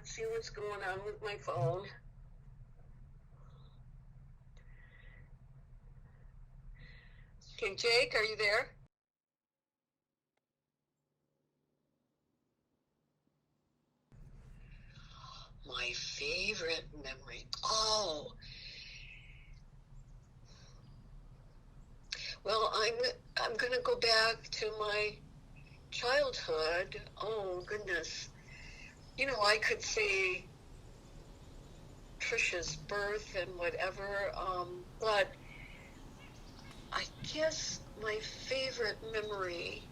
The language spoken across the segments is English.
Let's see what's going on with my phone. Okay, Jake, are you there? My favorite memory. Oh, well, I'm gonna go back to my childhood. Oh goodness, I could say Trisha's birth and whatever, but I guess my favorite memory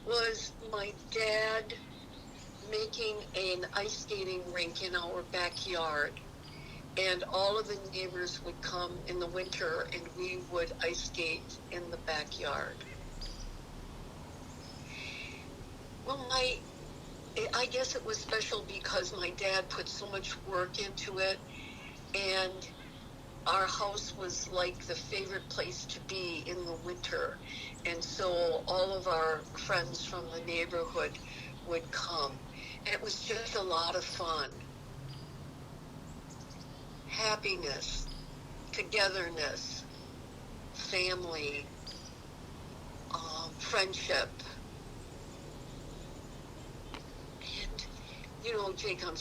was my dad making an ice skating rink in our backyard. And all of the neighbors would come in the winter and we would ice skate in the backyard. Well, I guess it was special because my dad put so much work into it, and our house was like the favorite place to be in the winter. And so all of our friends from the neighborhood would come. And it was just a lot of fun. Happiness, togetherness, family, friendship. And, Jake, I'm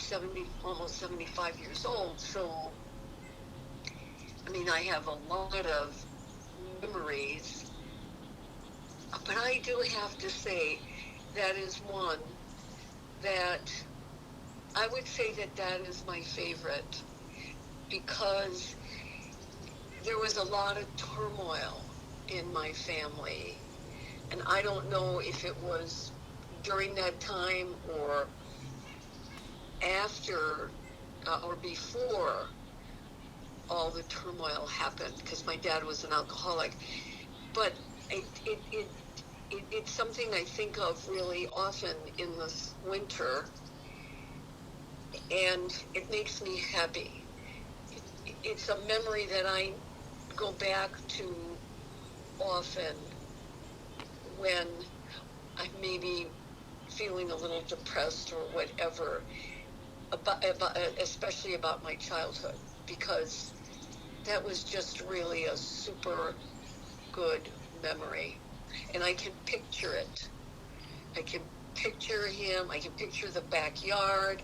almost 75 years old, so, I have a lot of memories. But I do have to say, that is one that I would say that is my favorite, because there was a lot of turmoil in my family. And I don't know if it was during that time or after or before all the turmoil happened, because my dad was an alcoholic. But it's something I think of really often in this winter, and it makes me happy. It's a memory that I go back to often when I'm maybe feeling a little depressed or whatever, especially about my childhood, because that was just really a super good memory. And I can picture it. I can picture him. I can picture the backyard.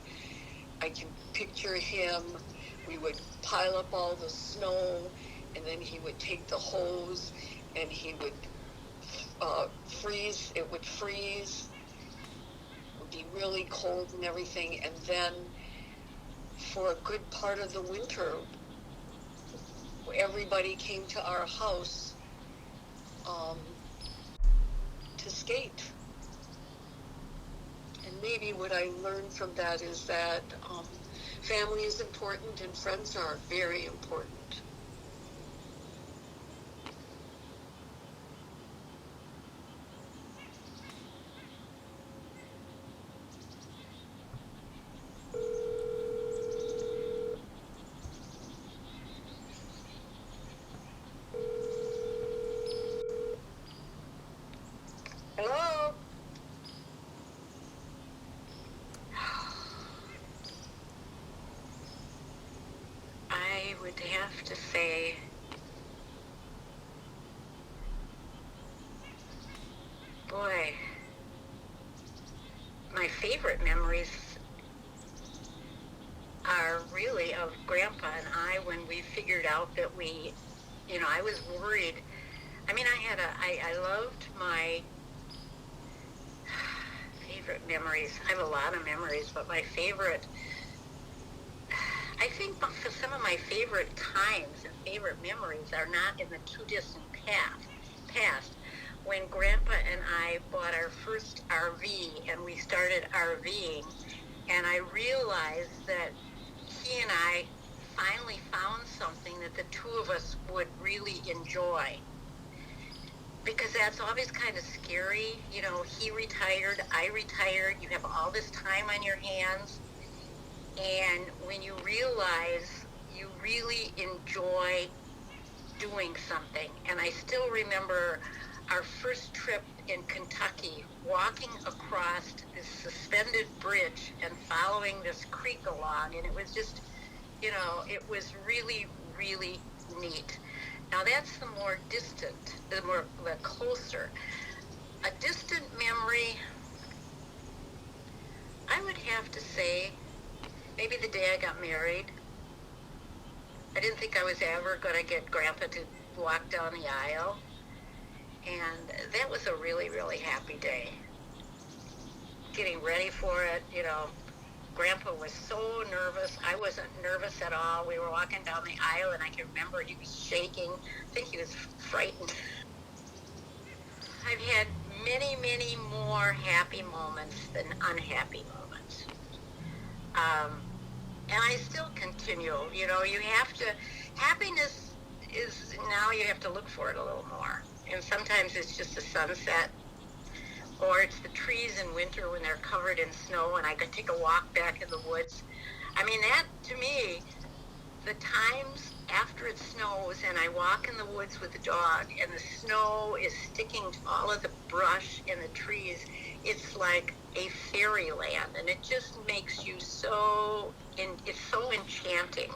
I can picture him. We would pile up all the snow, and then he would take the hose and he would freeze. It would freeze. It would be really cold and everything. And then for a good part of the winter, everybody came to our house to skate. And maybe what I learned from that is that family is important and friends are very important. Hello? I would have to say boy, my favorite memories are really of Grandpa and I when we figured out that I was worried. I loved my favorite memories. I have a lot of memories, but I think some of my favorite times and favorite memories are not in the too distant past. When Grandpa and I bought our first RV and we started RVing, and I realized that he and I finally found something that the two of us would really enjoy. Because that's always kind of scary. He retired, I retired, you have all this time on your hands, and when you realize you really enjoy doing something. And I still remember our first trip in Kentucky, walking across this suspended bridge and following this creek along, and it was just, it was really, really neat. Now that's the more distant, the closer. A distant memory, I would have to say, maybe the day I got married. I didn't think I was ever going to get Grandpa to walk down the aisle. And that was a really, really happy day. Getting ready for it, Grandpa was so nervous. I wasn't nervous at all. We were walking down the aisle, and I can remember he was shaking. I think he was frightened. I've had many, many more happy moments than unhappy moments. And I still continue. You have to, happiness is, now you have to look for it a little more. And sometimes it's just a sunset, or it's the trees in winter when they're covered in snow and I can take a walk back in the woods. I mean, that, to me, the times after it snows and I walk in the woods with the dog and the snow is sticking to all of the brush and the trees, it's like a fairyland, and it just makes you it's so enchanting.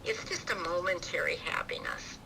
It's just a momentary happiness.